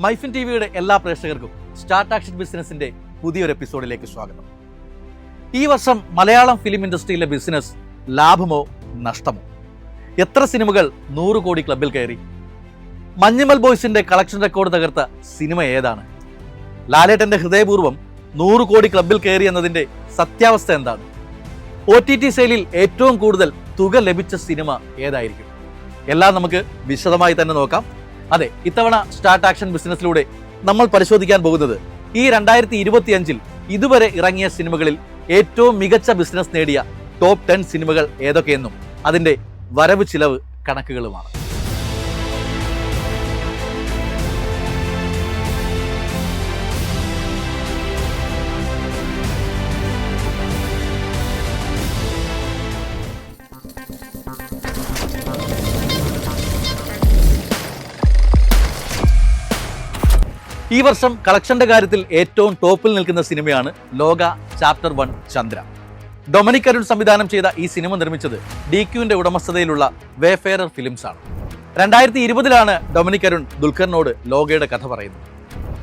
മൈഫിൻ ടിവിയുടെ എല്ലാ പ്രേക്ഷകർക്കും സ്റ്റാർട്ട് ആക്ഷൻ ബിസിനസിന്റെ പുതിയൊരു എപ്പിസോഡിലേക്ക് സ്വാഗതം. ഈ വർഷം മലയാളം ഫിലിം ഇൻഡസ്ട്രിയിലെ ബിസിനസ് ലാഭമോ നഷ്ടമോ? എത്ര സിനിമകൾ 100 കോടി ക്ലബിൽ കയറി? മഞ്ഞുമൽ ബോയ്സിന്റെ കളക്ഷൻ റെക്കോർഡ് തകർത്ത സിനിമ ഏതാണ്? ലാലേട്ടന്റെ ഹൃദയപൂർവ്വം 100 കോടി ക്ലബിൽ കയറി എന്നതിന്റെ സത്യാവസ്ഥ എന്താണ്? OTT സെയിലിൽ ഏറ്റവും കൂടുതൽ തുക ലഭിച്ച സിനിമ ഏതായിരിക്കും? എല്ലാം നമുക്ക് വിശദമായി തന്നെ നോക്കാം. അതെ, ഇത്തവണ സ്റ്റാർട്ട് ആക്ഷൻ ബിസിനസ്സിലൂടെ നമ്മൾ പരിശോധിക്കാൻ പോകുന്നത് ഈ 2025 ഇതുവരെ ഇറങ്ങിയ സിനിമകളിൽ ഏറ്റവും മികച്ച ബിസിനസ് നേടിയ ടോപ്പ് 10 സിനിമകൾ ഏതൊക്കെയെന്നും അതിന്റെ വരവ് ചിലവ് കണക്കുകളുമാണ്. ഈ വർഷം കളക്ഷന്റെ കാര്യത്തിൽ ഏറ്റവും ടോപ്പിൽ നിൽക്കുന്ന സിനിമയാണ് ലോക ചാപ്റ്റർ 1 ചന്ദ്ര. ഡൊമിനിക് അരുൺ സംവിധാനം ചെയ്ത ഈ സിനിമ നിർമ്മിച്ചത് DQന്റെ ഉടമസ്ഥതയിലുള്ള വേഫെയറർ ഫിലിംസ് ആണ്. 2020 ഡൊമിനിക് അരുൺ ദുൽഖറിനോട് ലോകയുടെ കഥ പറയുന്നത്.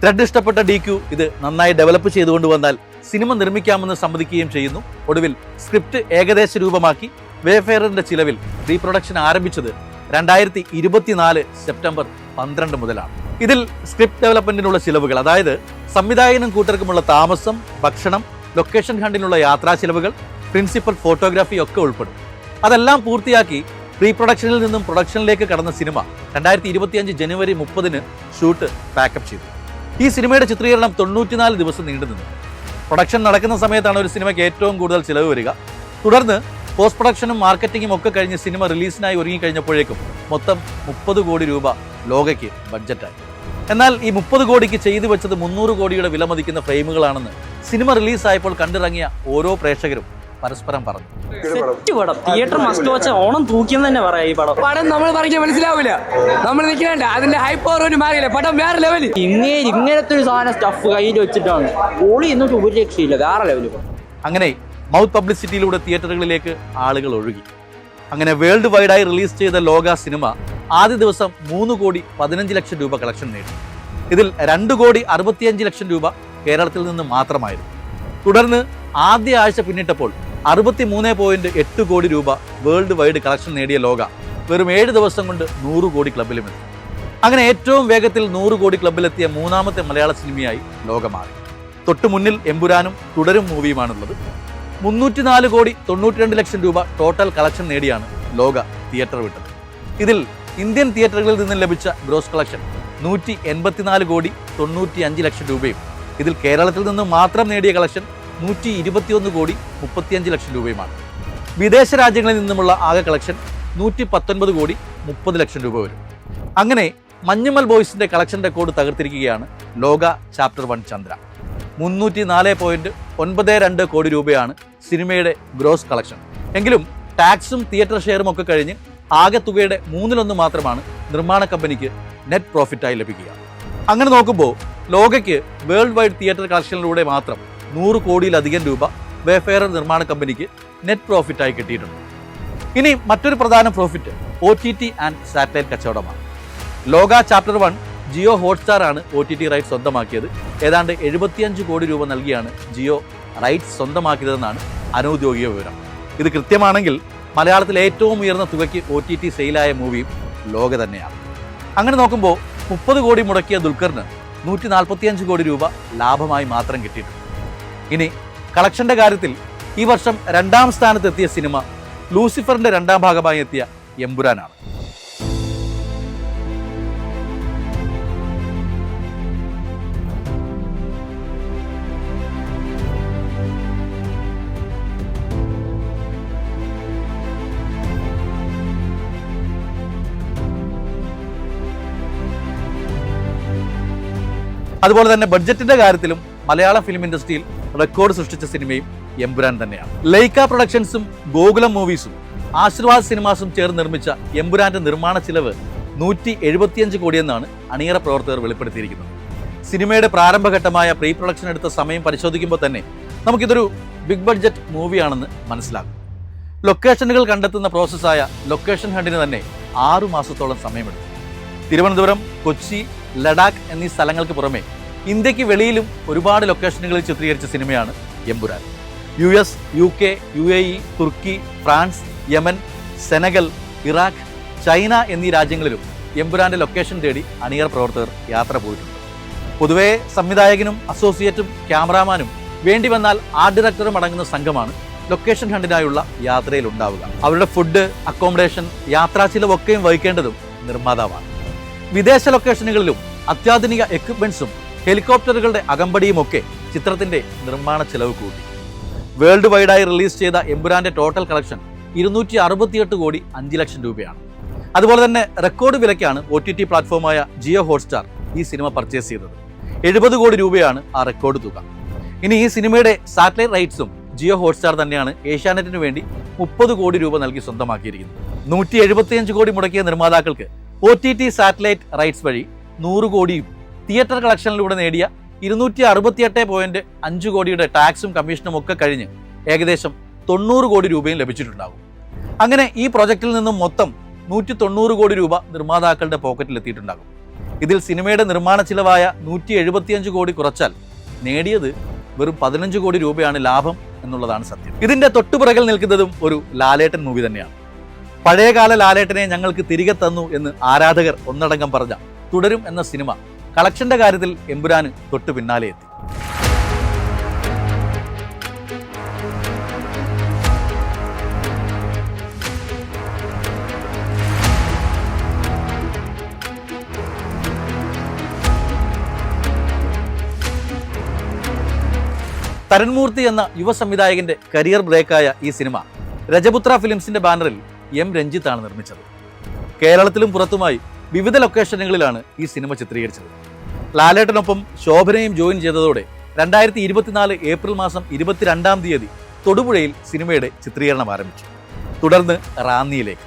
ത്രെഡ് ഇഷ്ടപ്പെട്ട DQ ഇത് നന്നായി ഡെവലപ്പ് ചെയ്തുകൊണ്ടുവന്നാൽ സിനിമ നിർമ്മിക്കാമെന്ന് സമ്മതിക്കുകയും ചെയ്യുന്നു. ഒടുവിൽ സ്ക്രിപ്റ്റ് ഏകദേശ രൂപമാക്കി വേഫെയറിന്റെ ചിലവിൽ റീപ്രൊഡക്ഷൻ ആരംഭിച്ചത് 2024 സെപ്റ്റംബർ 12 മുതലാണ്. ഇതിൽ സ്ക്രിപ്റ്റ് ഡെവലപ്മെന്റിനുള്ള ചിലവുകൾ, അതായത് സംവിധായകനും കൂട്ടർക്കുമുള്ള താമസം, ഭക്ഷണം, ലൊക്കേഷൻ ഹണ്ടിനുള്ള യാത്രാ ചിലവുകൾ, പ്രിൻസിപ്പൽ ഫോട്ടോഗ്രാഫി ഒക്കെ ഉൾപ്പെടും. അതെല്ലാം പൂർത്തിയാക്കി പ്രീ പ്രൊഡക്ഷനിൽ നിന്നും പ്രൊഡക്ഷനിലേക്ക് കടന്ന സിനിമ 2025 ജനുവരി 30 ഷൂട്ട് പാക്കപ്പ് ചെയ്തു. ഈ സിനിമയുടെ ചിത്രീകരണം 94 ദിവസം നീണ്ടുനിന്നു. പ്രൊഡക്ഷൻ നടക്കുന്ന സമയത്താണ് ഒരു സിനിമയ്ക്ക് ഏറ്റവും കൂടുതൽ ചിലവ് വരിക. തുടർന്ന് പോസ്റ്റ് പ്രൊഡക്ഷനും മാർക്കറ്റിംഗും ഒക്കെ കഴിഞ്ഞ് സിനിമ റിലീസിനായി ഒരുങ്ങിക്കഴിഞ്ഞപ്പോഴേക്കും മൊത്തം 30 കോടി രൂപ ലോകയ്ക്ക് ബഡ്ജറ്റായി. എന്നാൽ ഈ 30 കോടിക്ക് ചെയ്തു വെച്ചത് 300 കോടിയുടെ വിലമതിക്കുന്ന ഫ്രെയിമുകളാണെന്ന് സിനിമ റിലീസായപ്പോൾ കണ്ടിറങ്ങിയ ഓരോ പ്രേക്ഷകരും പരസ്പരം പറഞ്ഞു. തിയേറ്റർ മസ്റ്റ് വാച്ച്, ഓണം തൂക്കിയെന്ന് തന്നെ പറയാം. ഈ പടം നമ്മൾ പറഞ്ഞാൽ മനസ്സിലാവില്ല, നമ്മൾ നിൽക്കണ്ട, അതിന്റെ ഹൈപ്പ് ഓവർ മാറിയില്ല, പടം വേറെ ലെവല്. ഇങ്ങനത്തെ ഒരു സാധനം സ്റ്റഫ് കയ്യിൽ വെച്ചിട്ടാണ് ഓളി എന്നിട്ട് ഒരു രക്ഷയില്ല, വേറെ ലെവല്. അങ്ങനെ മൗത്ത് പബ്ലിസിറ്റിയിലൂടെ തിയേറ്ററുകളിലേക്ക് ആളുകൾ ഒഴുകി. അങ്ങനെ വേൾഡ് വൈഡായി റിലീസ് ചെയ്ത ലോക സിനിമ ആദ്യ ദിവസം 3 കോടി 15 ലക്ഷം രൂപ കളക്ഷൻ നേടി. ഇതിൽ 2 കോടി 65 ലക്ഷം രൂപ കേരളത്തിൽ നിന്ന് മാത്രമായിരുന്നു. തുടർന്ന് ആദ്യ ആഴ്ച പിന്നിട്ടപ്പോൾ 63.8 കോടി രൂപ വേൾഡ് വൈഡ് കളക്ഷൻ നേടിയ ലോക വെറും 7 ദിവസം കൊണ്ട് 100 കോടി ക്ലബിലുമെത്തി. അങ്ങനെ ഏറ്റവും വേഗത്തിൽ 100 കോടി ക്ലബിലെത്തിയ മൂന്നാമത്തെ മലയാള സിനിമയായി ലോക മാറി. തൊട്ടു മുന്നിൽ എമ്പുരാനും തുടരും മൂവിയുമാണുള്ളത്. 304 കോടി 92 ലക്ഷം രൂപ ടോട്ടൽ കളക്ഷൻ നേടിയാണ് ലോക തിയേറ്റർ വിട്ടത്. ഇതിൽ ഇന്ത്യൻ തിയേറ്ററുകളിൽ നിന്നും ലഭിച്ച ഗ്രോസ് കളക്ഷൻ 184 കോടി 95 ലക്ഷം രൂപയും ഇതിൽ കേരളത്തിൽ നിന്ന് മാത്രം നേടിയ കളക്ഷൻ 121 കോടി 35 ലക്ഷം രൂപയുമാണ്. വിദേശ രാജ്യങ്ങളിൽ നിന്നുമുള്ള ആകെ കളക്ഷൻ 119 കോടി 30 ലക്ഷം രൂപ വരും. അങ്ങനെ മഞ്ഞുമൽ ബോയ്സിന്റെ കളക്ഷൻ റെക്കോർഡ് തകർത്തിരിക്കുകയാണ് ലോക ചാപ്റ്റർ 1 ചന്ദ്ര. 304.92 കോടി രൂപയാണ് സിനിമയുടെ ഗ്രോസ് കളക്ഷൻ. എങ്കിലും ടാക്സും തിയേറ്റർ ഷെയറും ഒക്കെ കഴിഞ്ഞ് ആകെ തുകയുടെ 1/3 മാത്രമാണ് നിർമ്മാണ കമ്പനിക്ക് നെറ്റ് പ്രോഫിറ്റായി ലഭിക്കുക. അങ്ങനെ നോക്കുമ്പോൾ ലോകയ്ക്ക് വേൾഡ് വൈഡ് തിയേറ്റർ കളക്ഷനിലൂടെ മാത്രം 100 കോടിയിലധികം രൂപ വേഫെയറർ നിർമ്മാണ കമ്പനിക്ക് നെറ്റ് പ്രോഫിറ്റായി കിട്ടിയിട്ടുണ്ട്. ഇനി മറ്റൊരു പ്രധാന പ്രോഫിറ്റ് OTT ആൻഡ് സാറ്റലൈറ്റ് കച്ചവടമാണ്. ലോക ചാപ്റ്റർ 1 ജിയോ ഹോട്ട്സ്റ്റാർ ആണ് OTT റൈറ്റ്സ് സ്വന്തമാക്കിയത്. ഏതാണ്ട് 75 കോടി രൂപ നൽകിയാണ് ജിയോ റൈറ്റ്സ് സ്വന്തമാക്കിയതെന്നാണ് അനൗദ്യോഗിക വിവരം. ഇത് കൃത്യമാണെങ്കിൽ മലയാളത്തിലെ ഏറ്റവും ഉയർന്ന തുകയ്ക്ക് OTT സെയിലായ മൂവിയും ലോക തന്നെയാണ്. അങ്ങനെ നോക്കുമ്പോൾ 30 കോടി മുടക്കിയ ദുൽഖറിന് 145 കോടി രൂപ ലാഭമായി മാത്രം കിട്ടിയിട്ടുണ്ട്. ഇനി കളക്ഷന്റെ കാര്യത്തിൽ ഈ വർഷം 2ാം സ്ഥാനത്തെത്തിയ സിനിമ ലൂസിഫറിന്റെ 2ാം ഭാഗമായി എത്തിയ എമ്പുരാനാണ്. അതുപോലെ തന്നെ ബഡ്ജറ്റിന്റെ കാര്യത്തിലും മലയാള ഫിലിം ഇൻഡസ്ട്രിയിൽ റെക്കോർഡ് സൃഷ്ടിച്ച സിനിമയും എമ്പുരാൻ തന്നെയാണ്. ലൈക്ക പ്രൊഡക്ഷൻസും ഗോകുലം മൂവീസും ആശീർവാദ് സിനിമാസും ചേർന്ന് നിർമ്മിച്ച എമ്പുരാന്റെ നിർമ്മാണ ചിലവ് 175 കോടിയെന്നാണ് അണിയറ പ്രവർത്തകർ വെളിപ്പെടുത്തിയിരിക്കുന്നത്. സിനിമയുടെ പ്രാരംഭഘട്ടമായ പ്രീ പ്രൊഡക്ഷൻ എടുത്ത സമയം പരിശോധിക്കുമ്പോൾ തന്നെ നമുക്കിതൊരു ബിഗ് ബഡ്ജറ്റ് മൂവിയാണെന്ന് മനസ്സിലാകും. ലൊക്കേഷനുകൾ കണ്ടെത്തുന്ന പ്രോസസ്സായ ലൊക്കേഷൻ ഹണ്ടിന് തന്നെ 6 മാസത്തോളം സമയമെടുത്തു. തിരുവനന്തപുരം, കൊച്ചി, ലഡാക്ക് എന്നീ സ്ഥലങ്ങൾക്ക് പുറമെ ഇന്ത്യക്ക് വെളിയിലും ഒരുപാട് ലൊക്കേഷനുകളിൽ ചിത്രീകരിച്ച സിനിമയാണ് എമ്പുരാൻ. US, UK, UAE, തുർക്കി, France, Yemen, Senegal, Iraq, China എന്നീ രാജ്യങ്ങളിലും എമ്പുരാന്റെ ലൊക്കേഷൻ തേടി അണിയർ പ്രവർത്തകർ യാത്ര പോയിട്ടുണ്ട്. പൊതുവെ സംവിധായകനും അസോസിയേറ്റും ക്യാമറാമാനും വേണ്ടി വന്നാൽ ആർട്ട് ഡയറക്ടറും അടങ്ങുന്ന സംഘമാണ് ലൊക്കേഷൻ ഹണ്ടിനായുള്ള യാത്രയിൽ ഉണ്ടാവുക. അവരുടെ ഫുഡ്, അക്കോമഡേഷൻ, യാത്രാ ചിലവൊക്കെയും വഹിക്കേണ്ടതും നിർമ്മാതാവാണ്. വിദേശ ലൊക്കേഷനുകളിലും അത്യാധുനിക എക്യുപ്മെന്റ്സും ഹെലികോപ്റ്ററുകളുടെ അകമ്പടിയുമൊക്കെ ചിത്രത്തിന്റെ നിർമ്മാണ ചെലവ് കൂട്ടി. വേൾഡ് വൈഡായി റിലീസ് ചെയ്ത എമ്പുരാന്റെ ടോട്ടൽ കളക്ഷൻ 268 കോടി 5 ലക്ഷം രൂപയാണ്. അതുപോലെ തന്നെ റെക്കോർഡ് വിലയ്ക്കാണ് OTT പ്ലാറ്റ്ഫോമായ ജിയോ ഹോട്ട്സ്റ്റാർ ഈ സിനിമ പർച്ചേസ് ചെയ്തത്. 70 കോടി രൂപയാണ് ആ റെക്കോർഡ് തുക. ഇനി ഈ സിനിമയുടെ സാറ്റലൈറ്റ് റൈറ്റ്സും ജിയോ ഹോട്ട്സ്റ്റാർ തന്നെയാണ് ഏഷ്യാനെറ്റിന് വേണ്ടി 30 കോടി രൂപ നൽകി സ്വന്തമാക്കിയിരിക്കുന്നത്. 175 കോടി മുടക്കിയ നിർമ്മാതാക്കൾക്ക് OTT സാറ്റലൈറ്റ് റൈറ്റ്സ് വഴി 100 കോടിയും തിയേറ്റർ കളക്ഷനിലൂടെ നേടിയ 268.5 കോടിയുടെ ടാക്സും കമ്മീഷനും ഒക്കെ കഴിഞ്ഞ് ഏകദേശം 90 കോടി രൂപയും ലഭിച്ചിട്ടുണ്ടാകും. അങ്ങനെ ഈ പ്രൊജക്റ്റിൽ നിന്നും മൊത്തം 190 കോടി രൂപ നിർമ്മാതാക്കളുടെ പോക്കറ്റിൽ എത്തിയിട്ടുണ്ടാകും. ഇതിൽ സിനിമയുടെ നിർമ്മാണ ചിലവായ 175 കോടി കുറച്ചാൽ നേടിയത് വെറും 15 കോടി രൂപയാണ് ലാഭം എന്നുള്ളതാണ് സത്യം. ഇതിന്റെ തൊട്ടുപിറകിൽ നിൽക്കുന്നതും ഒരു ലാലേട്ടൻ മൂവി തന്നെയാണ്. പഴയകാല ലാലേട്ടനെ ഞങ്ങൾക്ക് തിരികെ തന്നു എന്ന് ആരാധകർ ഒന്നടങ്കം പറഞ്ഞ തുടരും എന്ന സിനിമ കളക്ഷന്റെ കാര്യത്തിൽ എമ്പുരാന് തൊട്ടു പിന്നാലെ എത്തി. തരൺമൂർത്തി എന്ന യുവ സംവിധായകന്റെ കരിയർ ബ്രേക്കായ ഈ സിനിമ രജപുത്ര ഫിലിംസിന്റെ ബാനറിൽ M. രഞ്ജിത്താണ് നിർമ്മിച്ചത്. കേരളത്തിലും പുറത്തുമായി വിവിധ ലൊക്കേഷനുകളിലാണ് ഈ സിനിമ ചിത്രീകരിച്ചത്. ലാലേട്ടനൊപ്പം ശോഭനയും ജോയിൻ ചെയ്തതോടെ 2024 ഏപ്രിൽ മാസം 22-ാം തീയതി തൊടുപുഴയിൽ സിനിമയുടെ ചിത്രീകരണം ആരംഭിച്ചു. തുടർന്ന് റാന്നിയിലേക്ക്.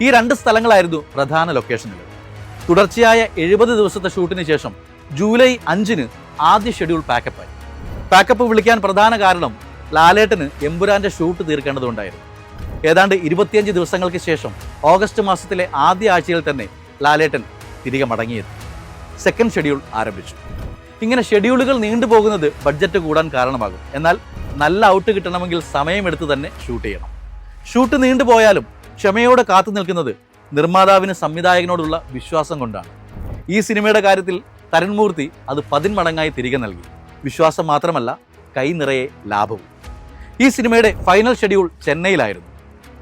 ഈ 2 സ്ഥലങ്ങളായിരുന്നു പ്രധാന ലൊക്കേഷനുകൾ. തുടർച്ചയായ 70 ദിവസത്തെ ഷൂട്ടിന് ശേഷം ജൂലൈ 5-ന് ആദ്യ ഷെഡ്യൂൾ പാക്കപ്പായി. പാക്കപ്പ് വിളിക്കാൻ പ്രധാന കാരണം ലാലേട്ടന് എമ്പുരാന്റെ ഷൂട്ട് തീർക്കേണ്ടതുണ്ടായിരുന്നു. ഏതാണ്ട് 25 ദിവസങ്ങൾക്ക് ശേഷം ഓഗസ്റ്റ് മാസത്തിലെ ആദ്യ ആഴ്ചയിൽ തന്നെ ലാലേട്ടൻ തിരികെ മടങ്ങിയെത്തി. സെക്കൻഡ് ഷെഡ്യൂൾ ആരംഭിച്ചു. ഇങ്ങനെ ഷെഡ്യൂളുകൾ നീണ്ടുപോകുന്നത് ബഡ്ജറ്റ് കൂടാൻ കാരണമാകും. എന്നാൽ നല്ല ഔട്ട് കിട്ടണമെങ്കിൽ സമയമെടുത്ത് തന്നെ ഷൂട്ട് ചെയ്യണം. ഷൂട്ട് നീണ്ടുപോയാലും ക്ഷമയോടെ കാത്തു നിൽക്കുന്നത് നിർമ്മാതാവിന് സംവിധായകനോടുള്ള വിശ്വാസം കൊണ്ടാണ്. ഈ സിനിമയുടെ കാര്യത്തിൽ തരൺമൂർത്തി അത് 10 മടങ്ങായി തിരികെ നൽകി. വിശ്വാസം മാത്രമല്ല, കൈ നിറയെ ലാഭവും. ഈ സിനിമയുടെ ഫൈനൽ ഷെഡ്യൂൾ ചെന്നൈയിലായിരുന്നു.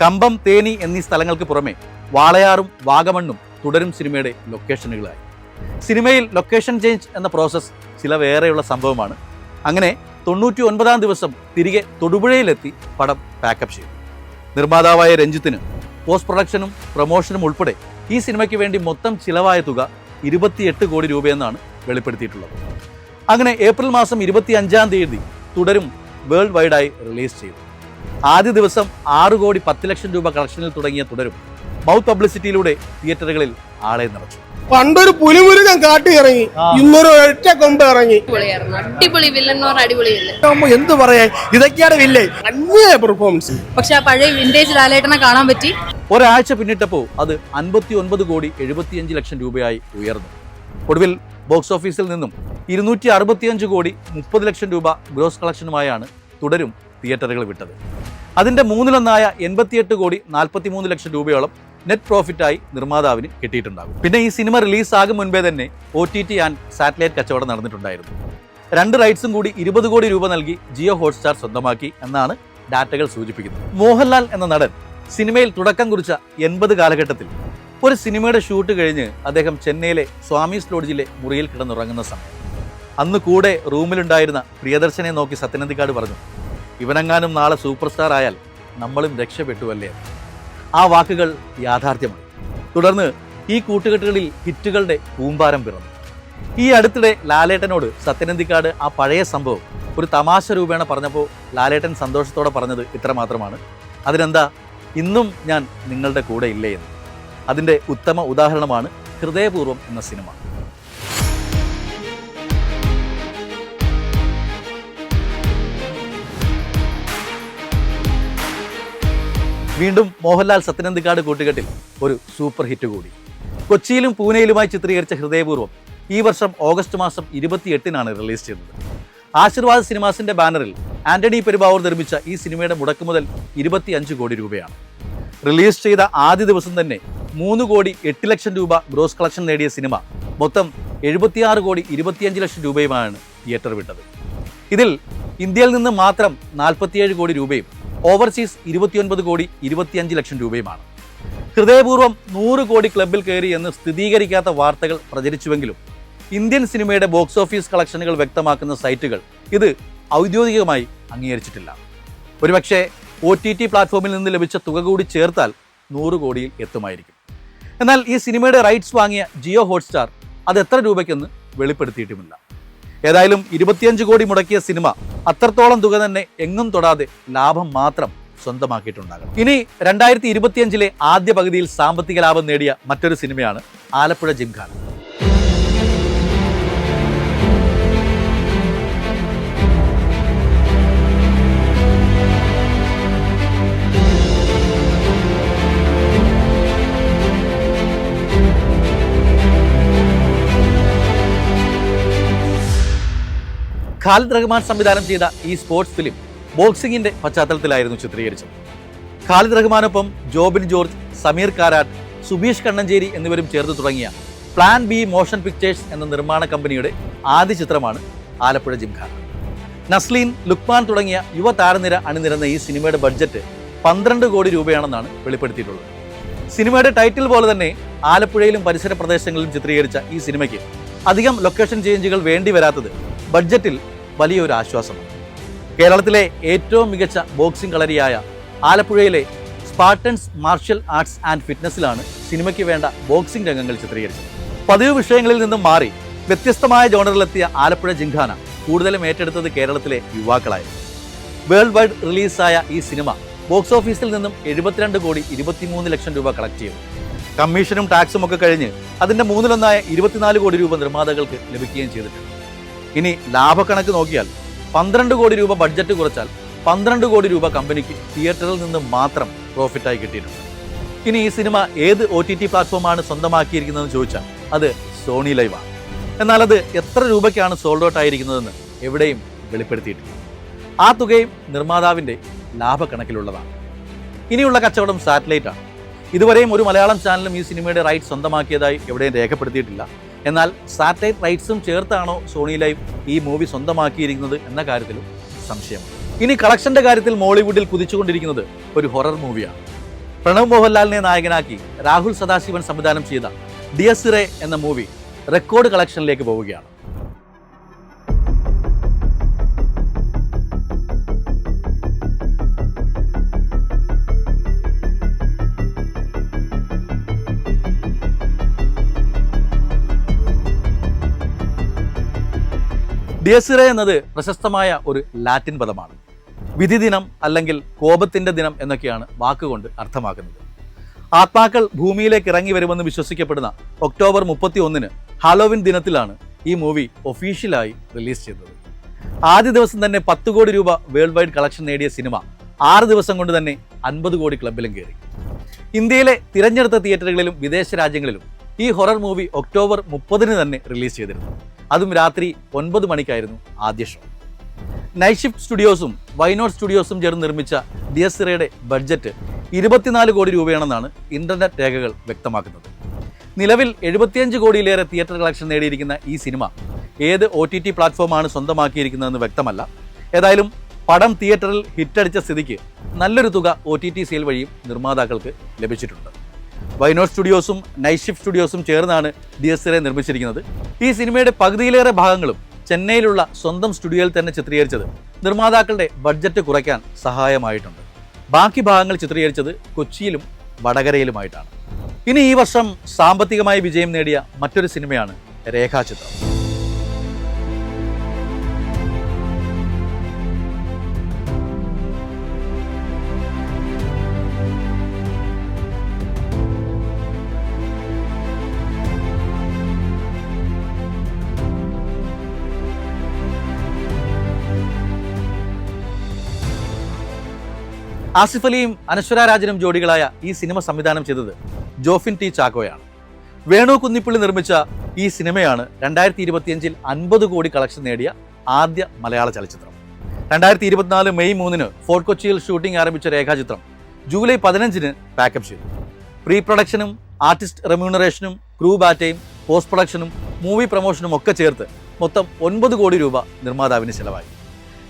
കമ്പം, തേനി എന്നീ സ്ഥലങ്ങൾക്ക് പുറമെ വാളയാറും വാഗമണ്ണും തുടരും സിനിമയുടെ ലൊക്കേഷനുകളായി. സിനിമയിൽ ലൊക്കേഷൻ ചേഞ്ച് എന്ന പ്രോസസ്സ് ചിലവേറെയുള്ള സംഭവമാണ്. അങ്ങനെ 99-ാം ദിവസം തിരികെ തൊടുപുഴയിലെത്തി പടം പാക്കപ്പ് ചെയ്തു. നിർമ്മാതാവായ രഞ്ജിത്തിന് പോസ്റ്റ് പ്രൊഡക്ഷനും പ്രൊമോഷനും ഉൾപ്പെടെ ഈ സിനിമയ്ക്ക് വേണ്ടി മൊത്തം ചിലവായ തുക 28 കോടി രൂപയെന്നാണ് വെളിപ്പെടുത്തിയിട്ടുള്ളത്. അങ്ങനെ ഏപ്രിൽ മാസം 25-ാം തീയതി തുടരും വേൾഡ് വൈഡായി റിലീസ് ചെയ്തു. ആദ്യ ദിവസം 6 കോടി 10 ലക്ഷം രൂപ കളക്ഷനിൽ തുടങ്ങിയ തുടരും മൗത്ത് പബ്ലിസിറ്റിയിലൂടെ തിയേറ്ററുകളിൽ ആളെ നിറച്ചു. പണ്ടൊരു പുലിമുരുകൻ കാട്ടി ഇറങ്ങി, ഇന്നൊരു ഒറ്റ കൊമ്പ് ഇറങ്ങി. അടിപൊളി വില്ലൻ അടിപൊളിയല്ലേ, എന്ത് പറയാ, ഇതൊക്കെയാണ് വില്ലേ, അന്യ പെർഫോമൻസ്. പക്ഷെ ആ പഴയ വിന്റേജ് ലാലേട്ടനെ കാണാൻ പറ്റി. ഒരാഴ്ച പിന്നിട്ടപ്പോൾ അത് 59 കോടി 75 ലക്ഷം രൂപയായി ഉയർന്നു. ഒടുവിൽ ബോക്സ് ഓഫീസിൽ നിന്നും 265 കോടി 30 ലക്ഷം രൂപ ഗ്രോസ് കളക്ഷനുമായാണ് തുടരും തിയേറ്ററുകൾ വിട്ടത്. അതിന്റെ 1/3 88 കോടി 43 ലക്ഷം രൂപയോളം നെറ്റ് പ്രോഫിറ്റായി നിർമ്മാതാവിന് കിട്ടിയിട്ടുണ്ടാകും. പിന്നെ ഈ സിനിമ റിലീസാകും മുൻപേ തന്നെ OTT ആൻഡ് സാറ്റലൈറ്റ് കച്ചവടം നടന്നിട്ടുണ്ടായിരുന്നു. 2 റൈറ്റ്സും കൂടി 20 കോടി രൂപ നൽകി ജിയോ ഹോട്ട്സ്റ്റാർ സ്വന്തമാക്കി എന്നാണ് ഡാറ്റകൾ സൂചിപ്പിക്കുന്നത്. മോഹൻലാൽ എന്ന നടൻ സിനിമയിൽ തുടക്കം കുറിച്ച 80 കാലഘട്ടത്തിൽ ഒരു സിനിമയുടെ ഷൂട്ട് കഴിഞ്ഞ് അദ്ദേഹം ചെന്നൈയിലെ സ്വാമീസ് ലോഡ്ജിലെ മുറിയിൽ കിടന്നുറങ്ങുന്ന സമയം അന്ന് കൂടെ റൂമിലുണ്ടായിരുന്ന പ്രിയദർശനെ നോക്കി സത്യനന്ദിക്കാട് പറഞ്ഞു, ഇവനെങ്ങാനും നാളെ സൂപ്പർ സ്റ്റാർ ആയാൽ നമ്മളും രക്ഷപ്പെട്ടുവല്ലേ. ആ വാക്കുകൾ യാഥാർത്ഥ്യമായി. തുടർന്ന് ഈ കൂട്ടുകെട്ടുകളിൽ ഹിറ്റുകളുടെ കൂമ്പാരം പിറന്നു. ഈ അടുത്തിടെ ലാലേട്ടനോട് സത്യനന്ദിക്കാട് ആ പഴയ സംഭവം ഒരു തമാശ രൂപേണ പറഞ്ഞപ്പോൾ ലാലേട്ടൻ സന്തോഷത്തോടെ പറഞ്ഞത് ഇത്ര മാത്രമാണ്, അതിനെന്താ, ഇന്നും ഞാൻ നിങ്ങളുടെ കൂടെ ഇല്ലേ എന്ന്. അതിൻ്റെ ഉത്തമ ഉദാഹരണമാണ് ഹൃദയപൂർവ്വം എന്ന സിനിമ. വീണ്ടും മോഹൻലാൽ സത്യനന്ദിക്കാട് കൂട്ടുകെട്ടിൽ ഒരു സൂപ്പർ ഹിറ്റ് കൂടി. കൊച്ചിയിലും പൂനെയിലുമായി ചിത്രീകരിച്ച ഹൃദയപൂർവ്വം ഈ വർഷം ഓഗസ്റ്റ് മാസം 28-നാണ് റിലീസ് ചെയ്തത്. ആശീർവാദ് സിനിമാസിന്റെ ബാനറിൽ ആന്റണി പെരുമ്പാവൂർ നിർമ്മിച്ച ഈ സിനിമയുടെ മുടക്കുമുതൽ 25 കോടി രൂപയാണ്. റിലീസ് ചെയ്ത ആദ്യ ദിവസം തന്നെ 3 കോടി 8 ലക്ഷം രൂപ ഗ്രോസ് കളക്ഷൻ നേടിയ സിനിമ മൊത്തം 76 കോടി 25 ലക്ഷം രൂപയുമാണ് തിയേറ്റർ വിട്ടത്. ഇതിൽ ഇന്ത്യയിൽ നിന്ന് മാത്രം 47 കോടി രൂപയും ഓവർസീസ് 29 കോടി 25 ലക്ഷം രൂപയുമാണ്. ഹൃദയപൂർവ്വം 100 കോടി ക്ലബിൽ കയറി എന്ന് സ്ഥിരീകരിക്കാത്ത വാർത്തകൾ പ്രചരിച്ചുവെങ്കിലും ഇന്ത്യൻ സിനിമയുടെ ബോക്സ് ഓഫീസ് കളക്ഷനുകൾ വ്യക്തമാക്കുന്ന സൈറ്റുകൾ ഇത് ഔദ്യോഗികമായി അംഗീകരിച്ചിട്ടില്ല. ഒരുപക്ഷെ OTT പ്ലാറ്റ്ഫോമിൽ നിന്ന് ലഭിച്ച തുക കൂടി ചേർത്താൽ 100 കോടിയിൽ എത്തുമായിരിക്കും. എന്നാൽ ഈ സിനിമയുടെ റൈറ്റ്സ് വാങ്ങിയ ജിയോ ഹോട്ട്സ്റ്റാർ അത് എത്ര രൂപയ്ക്കെന്ന് വെളിപ്പെടുത്തിയിട്ടുമില്ല. ഏതായാലും 25 കോടി മുടക്കിയ സിനിമ അത്രത്തോളം തുക തന്നെ എങ്ങും തൊടാതെ ലാഭം മാത്രം സ്വന്തമാക്കിയിട്ടുണ്ടാകും. ഇനി 2025-ലെ ആദ്യ പകുതിയിൽ സാമ്പത്തിക ലാഭം നേടിയ മറ്റൊരു സിനിമയാണ് ആലപ്പുഴ ജിംഖാന. ഖാലിദ് റഹ്മാൻ സംവിധാനം ചെയ്ത ഈ സ്പോർട്സ് ഫിലിം ബോക്സിംഗിന്റെ പശ്ചാത്തലത്തിലായിരുന്നു ചിത്രീകരിച്ചത്. ഖാലിദ് റഹ്മാനൊപ്പം ജോബിൻ ജോർജ്, സമീർ കാരാട്ട്, സുബീഷ് കണ്ണഞ്ചേരി എന്നിവരും ചേർന്ന് തുടങ്ങിയ പ്ലാൻ ബി മോഷൻ പിക്ചേഴ്സ് എന്ന നിർമ്മാണ കമ്പനിയുടെ ആദ്യ ചിത്രമാണ് ആലപ്പുഴ ജിംഖാന. നസ്ലീൻ, ലുക്മാൻ തുടങ്ങിയ യുവ താരനിര അണിനിരന്ന ഈ സിനിമയുടെ ബഡ്ജറ്റ് 12 കോടി രൂപയാണെന്നാണ് വെളിപ്പെടുത്തിയിട്ടുള്ളത്. സിനിമയുടെ ടൈറ്റിൽ പോലെ തന്നെ ആലപ്പുഴയിലും പരിസര പ്രദേശങ്ങളിലും ചിത്രീകരിച്ച ഈ സിനിമയ്ക്ക് അധികം ലൊക്കേഷൻ ചേഞ്ചുകൾ വേണ്ടി വരാത്തത് ബഡ്ജറ്റിൽ വലിയൊരു ആശ്വാസമാണ്. കേരളത്തിലെ ഏറ്റവും മികച്ച ബോക്സിംഗ് കളരിയായ ആലപ്പുഴയിലെ സ്പാർട്ടൻസ് മാർഷ്യൽ ആർട്സ് ആൻഡ് ഫിറ്റ്നസിലാണ് സിനിമയ്ക്ക് വേണ്ട ബോക്സിംഗ് രംഗങ്ങൾ ചിത്രീകരിച്ചത്. പതിവ് വിഷയങ്ങളിൽ നിന്നും മാറി വ്യത്യസ്തമായ ജോണറിലെത്തിയ ആലപ്പുഴ ജിംഖാന കൂടുതലും ഏറ്റെടുത്തത് കേരളത്തിലെ യുവാക്കളായിരുന്നു. വേൾഡ് വൈഡ് റിലീസായ ഈ സിനിമ ബോക്സ് ഓഫീസിൽ നിന്നും 72 കോടി 23 ലക്ഷം രൂപ കളക്ട് ചെയ്തു. കമ്മീഷനും ടാക്സും ഒക്കെ കഴിഞ്ഞ് അതിന്റെ 1/3 24 കോടി രൂപ നിർമ്മാതാക്കൾക്ക് ലഭിക്കുകയും ചെയ്തിട്ടുണ്ട്. ഇനി ലാഭക്കണക്ക് നോക്കിയാൽ 12 കോടി രൂപ ബഡ്ജറ്റ് കുറച്ചാൽ 12 കോടി രൂപ കമ്പനിക്ക് തിയേറ്ററിൽ നിന്ന് മാത്രം പ്രോഫിറ്റായി കിട്ടിയിട്ടുണ്ട്. ഇനി ഈ സിനിമ ഏത് OTT പ്ലാറ്റ്ഫോമാണ് സ്വന്തമാക്കിയിരിക്കുന്നതെന്ന് ചോദിച്ചാൽ അത് സോണി ലൈവ് ആണ്. എന്നാൽ അത് എത്ര രൂപയ്ക്കാണ് സോൾഡ് ഔട്ട് ആയിരിക്കുന്നതെന്ന് എവിടെയും വെളിപ്പെടുത്തിയിട്ടില്ല. ആ തുകയും നിർമ്മാതാവിൻ്റെ ലാഭക്കണക്കിലുള്ളതാണ്. ഇനിയുള്ള കച്ചവടം സാറ്റലൈറ്റ് ആണ്. ഇതുവരെയും ഒരു മലയാളം ചാനലും ഈ സിനിമയുടെ റൈറ്റ് സ്വന്തമാക്കിയതായി എവിടെയും രേഖപ്പെടുത്തിയിട്ടില്ല. എന്നാൽ സാറ്റലൈറ്റ് റൈറ്റ്സും ചേർത്താണോ സോണി ലൈവ് ഈ മൂവി സ്വന്തമാക്കിയിരിക്കുന്നത് എന്ന കാര്യത്തിലും സംശയമാണ്. ഇനി കളക്ഷന്റെ കാര്യത്തിൽ മോളിവുഡിൽ കുതിച്ചുകൊണ്ടിരിക്കുന്നത് ഒരു ഹൊറർ മൂവിയാണ്. പ്രണവ് മോഹൻലാലിനെ നായകനാക്കി രാഹുൽ സദാശിവൻ സംവിധാനം ചെയ്ത ഡിയർ സിറെ എന്ന മൂവി റെക്കോർഡ് കളക്ഷനിലേക്ക് പോവുകയാണ്. ഡിയർ സിറെ എന്നത് പ്രശസ്തമായ ഒരു ലാറ്റിൻ പദമാണ്. വിധി ദിനം അല്ലെങ്കിൽ കോപത്തിന്റെ ദിനം എന്നൊക്കെയാണ് വാക്കുകൊണ്ട് അർത്ഥമാക്കുന്നത്. ആത്മാക്കൾ ഭൂമിയിലേക്ക് ഇറങ്ങി വരുമെന്ന് വിശ്വസിക്കപ്പെടുന്ന ഒക്ടോബർ 31-ന് ഹാലോവിൻ ദിനത്തിലാണ് ഈ മൂവി ഒഫീഷ്യലായി റിലീസ് ചെയ്തത്. ആദ്യ ദിവസം തന്നെ 10 കോടി രൂപ വേൾഡ് വൈഡ് കളക്ഷൻ നേടിയ സിനിമ 6 ദിവസം കൊണ്ട് തന്നെ 50 കോടി ക്ലബിലും കയറി. ഇന്ത്യയിലെ തിരഞ്ഞെടുത്ത തിയേറ്ററുകളിലും വിദേശ രാജ്യങ്ങളിലും ഈ ഹൊറർ മൂവി ഒക്ടോബർ 30-ന് തന്നെ റിലീസ് ചെയ്തിരുന്നു. അതും രാത്രി 9 മണിക്കായിരുന്നു ആദ്യ ഷോ. നൈറ്റ് ഷിഫ്റ്റ് സ്റ്റുഡിയോസും വൈനോട്ട് സ്റ്റുഡിയോസും ചേർന്ന് നിർമ്മിച്ച ഡിയർ സിറയുടെ ബഡ്ജറ്റ് 24 കോടി രൂപയാണെന്നാണ് ഇന്റർനെറ്റ് രേഖകൾ വ്യക്തമാക്കുന്നത്. നിലവിൽ 75 കോടിയിലേറെ തിയേറ്റർ കളക്ഷൻ നേടിയിരിക്കുന്ന ഈ സിനിമ ഏത് OTT പ്ലാറ്റ്ഫോമാണ് സ്വന്തമാക്കിയിരിക്കുന്നതെന്ന് വ്യക്തമല്ല. ഏതായാലും പടം തിയേറ്ററിൽ ഹിറ്റടിച്ച സ്ഥിതിക്ക് നല്ലൊരു തുക OTT സെയിൽ വഴിയും നിർമ്മാതാക്കൾക്ക് ലഭിച്ചിട്ടുണ്ട്. വൈനോട്ട് സ്റ്റുഡിയോസും നൈറ്റ് ഷിഫ്റ്റ് സ്റ്റുഡിയോസും ചേർന്നാണ് ഡിയർ സിറെ നിർമ്മിച്ചിരിക്കുന്നത്. ഈ സിനിമയുടെ പകുതിയിലേറെ ഭാഗങ്ങളും ചെന്നൈയിലുള്ള സ്വന്തം സ്റ്റുഡിയോയിൽ തന്നെ ചിത്രീകരിച്ചത് നിർമ്മാതാക്കളുടെ ബഡ്ജറ്റ് കുറയ്ക്കാൻ സഹായമായിട്ടുണ്ട്. ബാക്കി ഭാഗങ്ങൾ ചിത്രീകരിച്ചത് കൊച്ചിയിലും വടകരയിലുമായിട്ടാണ്. ഇനി ഈ വർഷം സാമ്പത്തികമായി വിജയം നേടിയ മറ്റൊരു സിനിമയാണ് രേഖാചിത്രം. ആസിഫ് അലിയും അനശ്വര രാജനും ജോഡികളായ ഈ സിനിമ സംവിധാനം ചെയ്തത് ജോഫിൻ ടി ചാക്കോയാണ്. വേണു കുന്നിപ്പള്ളി നിർമ്മിച്ച ഈ സിനിമയാണ് 2025 50 കോടി കളക്ഷൻ നേടിയ ആദ്യ മലയാള ചലച്ചിത്രം. 2024 മെയ് 3 ഫോർട്ട് കൊച്ചിയിൽ ഷൂട്ടിംഗ് ആരംഭിച്ച രേഖാചിത്രം ജൂലൈ 15 പാക്കപ്പ് ചെയ്തു. പ്രീ പ്രൊഡക്ഷനും ആർട്ടിസ്റ്റ് റെമ്യൂണറേഷനും ക്രൂ ബാറ്റയും പോസ്റ്റ് പ്രൊഡക്ഷനും മൂവി പ്രൊമോഷനും ഒക്കെ ചേർത്ത് മൊത്തം 9 കോടി രൂപ നിർമ്മാതാവിന് ചെലവായി.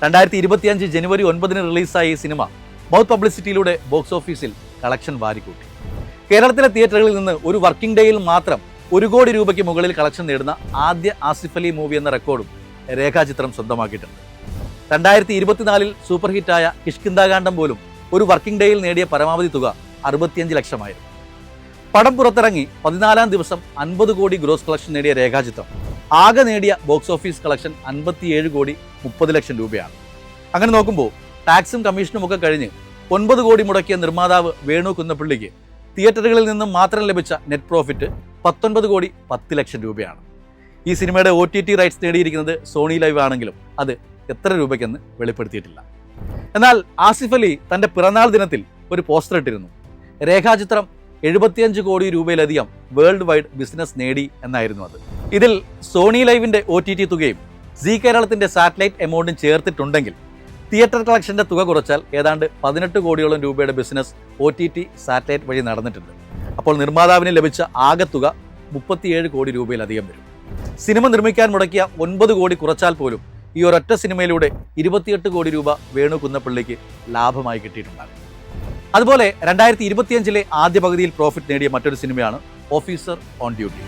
2025 ജനുവരി 9 റിലീസായ ഈ സിനിമ മൗത്ത് പബ്ലിസിറ്റിയിലൂടെ ബോക്സ് ഓഫീസിൽ കളക്ഷൻ വാരിക്കൂട്ടി. കേരളത്തിലെ തിയേറ്ററുകളിൽ നിന്ന് ഒരു വർക്കിംഗ് ഡേയിൽ മാത്രം 1 കോടി രൂപയ്ക്ക് മുകളിൽ കളക്ഷൻ നേടുന്ന ആദ്യ ആസിഫ് അലി മൂവി എന്ന റെക്കോർഡും രേഖാചിത്രം സ്വന്തമാക്കിയിട്ടുണ്ട്. 2024 സൂപ്പർ ഹിറ്റായ കിഷ്കിന്ധാകാന്ഡം പോലും ഒരു വർക്കിംഗ് ഡേയിൽ നേടിയ പരമാവധി തുക 65 ലക്ഷമായിരുന്നു. പടം പുറത്തിറങ്ങി 14-ാം ദിവസം 50 കോടി ഗ്രോസ് കളക്ഷൻ നേടിയ രേഖാചിത്രം ആകെ നേടിയ ബോക്സ് ഓഫീസ് കളക്ഷൻ 57 കോടി 30 ലക്ഷം രൂപയാണ്. അങ്ങനെ നോക്കുമ്പോൾ ടാക്സും കമ്മീഷനും ഒക്കെ കഴിഞ്ഞ് 9 കോടി മുടക്കിയ നിർമ്മാതാവ് വേണു കുന്നപ്പള്ളിക്ക് തിയേറ്ററുകളിൽ നിന്നും മാത്രം ലഭിച്ച നെറ്റ് പ്രോഫിറ്റ് 19 കോടി 10 ലക്ഷം രൂപയാണ്. ഈ സിനിമയുടെ OTT റൈറ്റ്സ് നേടിയിരിക്കുന്നത് സോണി ലൈവ് ആണെങ്കിലും അത് എത്ര രൂപയ്ക്കെന്ന് വെളിപ്പെടുത്തിയിട്ടില്ല. എന്നാൽ ആസിഫ് അലി തന്റെ പിറന്നാൾ ദിനത്തിൽ ഒരു പോസ്റ്റർ ഇട്ടിരുന്നു. രേഖാചിത്രം 75 കോടി രൂപയിലധികം വേൾഡ് വൈഡ് ബിസിനസ് നേടി എന്നായിരുന്നു അത്. ഇതിൽ സോണി ലൈവിന്റെ OTT തുകയും സീ കേരളത്തിന്റെ സാറ്റലൈറ്റ് എമൗണ്ടും ചേർത്തിട്ടുണ്ടെങ്കിൽ തിയേറ്റർ കളക്ഷന്റെ തുക കുറച്ചാൽ ഏതാണ്ട് 18 കോടിയോളം രൂപയുടെ ബിസിനസ് OTT സാറ്റലൈറ്റ് വഴി നടന്നിട്ടുണ്ട്. അപ്പോൾ നിർമ്മാതാവിന് ലഭിച്ച ആകെ തുക 37 കോടി രൂപയിലധികം വരും. സിനിമ നിർമ്മിക്കാൻ മുടക്കിയ 9 കോടി കുറച്ചാൽ പോലും ഈ ഒരൊറ്റ സിനിമയിലൂടെ 28 കോടി രൂപ വേണു കുന്നപ്പള്ളിക്ക് ലാഭമായി കിട്ടിയിട്ടുണ്ടാകും. അതുപോലെ 2025 ആദ്യ പകുതിയിൽ പ്രോഫിറ്റ് നേടിയ മറ്റൊരു സിനിമയാണ് ഓഫീസർ ഓൺ ഡ്യൂട്ടി.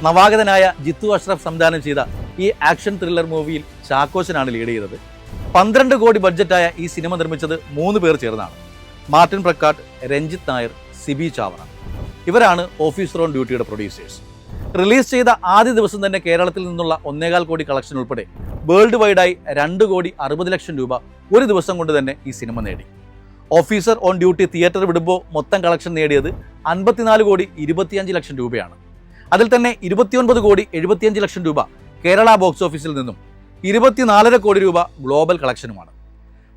നവാഗതനായ ജിത്തു അഷ്റഫ് സംവിധാനം ചെയ്ത ഈ ആക്ഷൻ ത്രില്ലർ മൂവിയിൽ ചാക്കോച്ചനാണ് ലീഡ് ചെയ്തത്. 12 കോടി ബഡ്ജറ്റായ ഈ സിനിമ നിർമ്മിച്ചത് 3 പേർ ചേർന്നാണ്. മാർട്ടിൻ പ്രക്കാട്ട്, രഞ്ജിത്ത് നായർ, സിബി ചാവറ. ഇവരാണ് ഓഫീസർ ഓൺ ഡ്യൂട്ടിയുടെ പ്രൊഡ്യൂസേഴ്സ്. റിലീസ് ചെയ്ത ആദ്യ ദിവസം തന്നെ കേരളത്തിൽ നിന്നുള്ള 1.25 കോടി കളക്ഷൻ ഉൾപ്പെടെ വേൾഡ് വൈഡായി 2 കോടി 60 ലക്ഷം രൂപ ഒരു ദിവസം കൊണ്ട് തന്നെ ഈ സിനിമ നേടി. ഓഫീസർ ഓൺ ഡ്യൂട്ടി തിയേറ്റർ വിടുമ്പോൾ മൊത്തം കളക്ഷൻ നേടിയത് 54 കോടി 25 ലക്ഷം രൂപയാണ്. അതിൽ തന്നെ 29 കോടി 75 ലക്ഷം രൂപ കേരള ബോക്സ് ഓഫീസിൽ നിന്നും 24.5 കോടി രൂപ ഗ്ലോബൽ കളക്ഷനുമാണ്.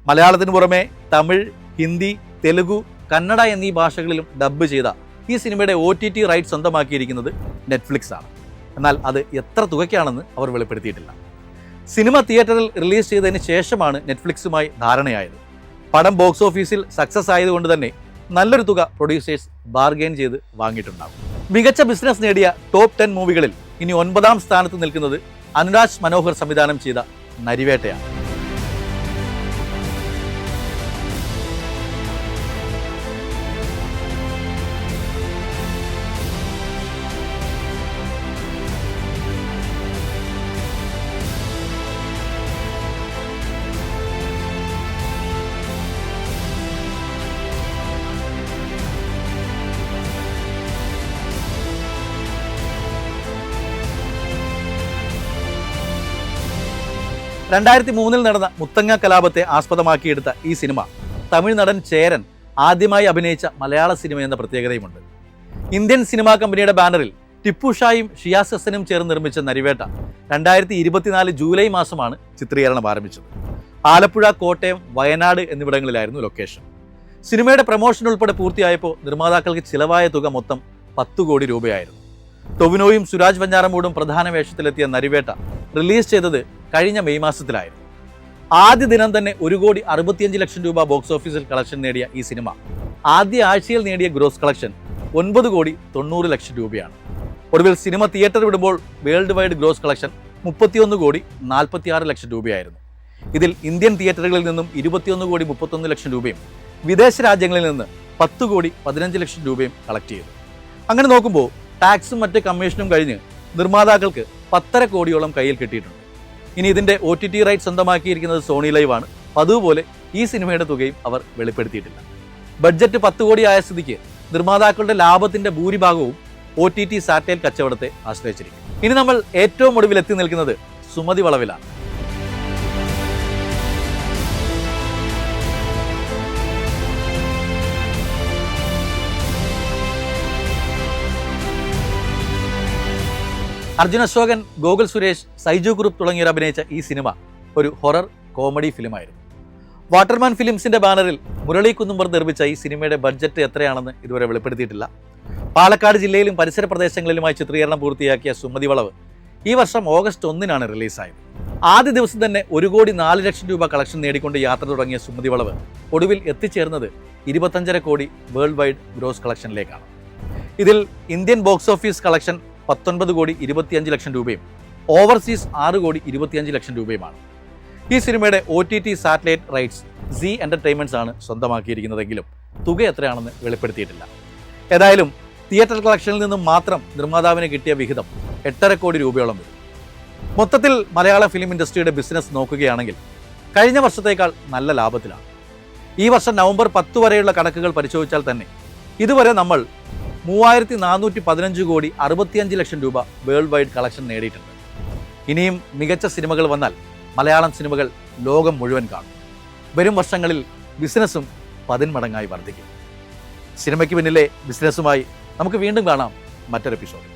മലയാളത്തിന് പുറമെ തമിഴ്, ഹിന്ദി, തെലുഗു, കന്നഡ എന്നീ ഭാഷകളിലും ഡബ്ബ് ചെയ്ത ഈ സിനിമയുടെ OTT റൈറ്റ് സ്വന്തമാക്കിയിരിക്കുന്നത് നെറ്റ്ഫ്ലിക്സ് ആണ്. എന്നാൽ അത് എത്ര തുകയ്ക്കാണെന്ന് അവർ വെളിപ്പെടുത്തിയിട്ടില്ല. സിനിമ തിയേറ്ററിൽ റിലീസ് ചെയ്തതിന് ശേഷമാണ് നെറ്റ്ഫ്ലിക്സുമായി ധാരണയായത്. പടം ബോക്സ് ഓഫീസിൽ സക്സസ് ആയതുകൊണ്ട് തന്നെ നല്ലൊരു തുക പ്രൊഡ്യൂസേഴ്സ് ബാർഗെയിൻ ചെയ്ത് വാങ്ങിയിട്ടുണ്ടാകും. മികച്ച ബിസിനസ് നേടിയ ടോപ്പ് 10 മൂവികളിൽ ഇനി 9ാം സ്ഥാനത്ത് നിൽക്കുന്നത് അനുരാജ് മനോഹർ സംവിധാനം ചെയ്ത നരിവേട്ടയാണ്. രണ്ടായിരത്തി 2003 നടന്ന മുത്തങ്ങ കലാപത്തെ ആസ്പദമാക്കിയെടുത്ത ഈ സിനിമ തമിഴ് നടൻ ചേരൻ ആദ്യമായി അഭിനയിച്ച മലയാള സിനിമ എന്ന പ്രത്യേകതയുമുണ്ട്. ഇന്ത്യൻ സിനിമാ കമ്പനിയുടെ ബാനറിൽ ടിപ്പു ഷായും ഷിയാസ് ഹസനും ചേർന്ന് നിർമ്മിച്ച നരിവേട്ട 2024 ജൂലൈ മാസമാണ് ചിത്രീകരണം ആരംഭിച്ചത്. ആലപ്പുഴ, കോട്ടയം, വയനാട് എന്നിവിടങ്ങളിലായിരുന്നു ലൊക്കേഷൻ. സിനിമയുടെ പ്രൊമോഷൻ ഉൾപ്പെടെ പൂർത്തിയായപ്പോൾ നിർമ്മാതാക്കൾക്ക് ചിലവായ തുക മൊത്തം 10 കോടി രൂപയായിരുന്നു. ടൊവിനോയും സുരാജ് വെഞ്ഞാറമൂടും പ്രധാന വേഷത്തിലെത്തിയ നരിവേട്ട റിലീസ് ചെയ്തത് കഴിഞ്ഞ മെയ് മാസത്തിലായിരുന്നു. ആദ്യ ദിനം തന്നെ 1 കോടി 65 ലക്ഷം രൂപ ബോക്സ് ഓഫീസിൽ കളക്ഷൻ നേടിയ ഈ സിനിമ ആദ്യ ആഴ്ചയിൽ നേടിയ ഗ്രോസ് കളക്ഷൻ 9 കോടി 90 ലക്ഷം രൂപയാണ്. ഒടുവിൽ സിനിമ തിയേറ്റർ വിടുമ്പോൾ വേൾഡ് വൈഡ് ഗ്രോസ് കളക്ഷൻ 31 കോടി 46 ലക്ഷം രൂപയായിരുന്നു. ഇതിൽ ഇന്ത്യൻ തിയേറ്ററുകളിൽ നിന്നും 21 കോടി 31 ലക്ഷം രൂപയും വിദേശ രാജ്യങ്ങളിൽ നിന്ന് 10 കോടി 15 ലക്ഷം രൂപയും കളക്ട് ചെയ്തു. അങ്ങനെ നോക്കുമ്പോൾ ടാക്സും മറ്റ് കമ്മീഷനും കഴിഞ്ഞ് നിർമ്മാതാക്കൾക്ക് 10.5 കോടിയോളം കയ്യിൽ കിട്ടിയിട്ടുണ്ട്. ഇനി ഇതിന്റെ OTT റൈറ്റ് സ്വന്തമാക്കിയിരിക്കുന്നത് സോണി ലൈവ് ആണ്. അതുപോലെ ഈ സിനിമയുടെ തുകയും അവർ വെളിപ്പെടുത്തിയിട്ടില്ല. ബഡ്ജറ്റ് 10 കോടി ആയ സ്ഥിതിക്ക് നിർമ്മാതാക്കളുടെ ലാഭത്തിന്റെ ഭൂരിഭാഗവും OTT സാറ്റലൈറ്റ് കച്ചവടത്തെ ആശ്രയിച്ചിരിക്കും. ഇനി നമ്മൾ ഏറ്റവും ഒടുവിൽ എത്തി നിൽക്കുന്നത് സുമതി വളവിലാണ്. അർജുൻ അശോകൻ, ഗോകുൽ സുരേഷ്, സൈജു കുറുപ്പ് തുടങ്ങിയവർ അഭിനയിച്ച ഈ സിനിമ ഒരു ഹൊറർ കോമഡി ഫിലിമായിരുന്നു. വാട്ടർമാൻ ഫിലിംസിന്റെ ബാനറിൽ മുരളി കുന്നുംപുറത്ത് നിർമ്മിച്ച ഈ സിനിമയുടെ ബഡ്ജറ്റ് എത്രയാണെന്ന് ഇതുവരെ വെളിപ്പെടുത്തിയിട്ടില്ല. പാലക്കാട് ജില്ലയിലും പരിസര പ്രദേശങ്ങളിലുമായി ചിത്രീകരണം പൂർത്തിയാക്കിയ സുമതി വളവ് ഈ വർഷം ഓഗസ്റ്റ് 1-നാണ് റിലീസായത്. ആദ്യ ദിവസം തന്നെ 1,04,00,000 രൂപ കളക്ഷൻ നേടിക്കൊണ്ട് യാത്ര തുടങ്ങിയ സുമതി വളവ് ഒടുവിൽ എത്തിച്ചേർന്നത് 25.5 കോടി വേൾഡ് വൈഡ് ഗ്രോസ് കളക്ഷനിലേക്കാണ്. ഇതിൽ ഇന്ത്യൻ ബോക്സ് ഓഫീസ് കളക്ഷൻ 19,25,00,000 രൂപയും ഓവർസീസ് 6,25,00,000 രൂപയുമാണ്. ഈ സിനിമയുടെ OTT satellite rights C entertainments ആണ് സ്വന്തമാക്കിയിരിക്കുന്നതെങ്കിലും തുക എത്രയാണെന്ന് വെളിപ്പെടുത്തിയിട്ടില്ല. ഏതായാലും തിയേറ്റർ കളക്ഷനിൽ നിന്നും മാത്രം നിർമ്മാതാവിന് കിട്ടിയ വിഹിതം 8.5 കോടി രൂപയോളം വരും. മൊത്തത്തിൽ മലയാള ഫിലിം ഇൻഡസ്ട്രിയുടെ ബിസിനസ് നോക്കുകയാണെങ്കിൽ കഴിഞ്ഞ വർഷത്തേക്കാൾ നല്ല ലാഭത്തിലാണ്. ഈ വർഷം നവംബർ 10 വരെയുള്ള കണക്കുകൾ പരിശോധിച്ചാൽ തന്നെ ഇതുവരെ നമ്മൾ 3,415 കോടി 65 ലക്ഷം രൂപ വേൾഡ് വൈഡ് കളക്ഷൻ നേടിയിട്ടുണ്ട്. ഇനിയും മികച്ച സിനിമകൾ വന്നാൽ മലയാളം സിനിമകൾ ലോകം മുഴുവൻ കാണും. വരും വർഷങ്ങളിൽ ബിസിനസ്സും 10 മടങ്ങായി വർദ്ധിക്കും. സിനിമയ്ക്ക് പിന്നിലെ ബിസിനസ്സുമായി നമുക്ക് വീണ്ടും കാണാം മറ്റൊരു എപ്പിസോഡ്.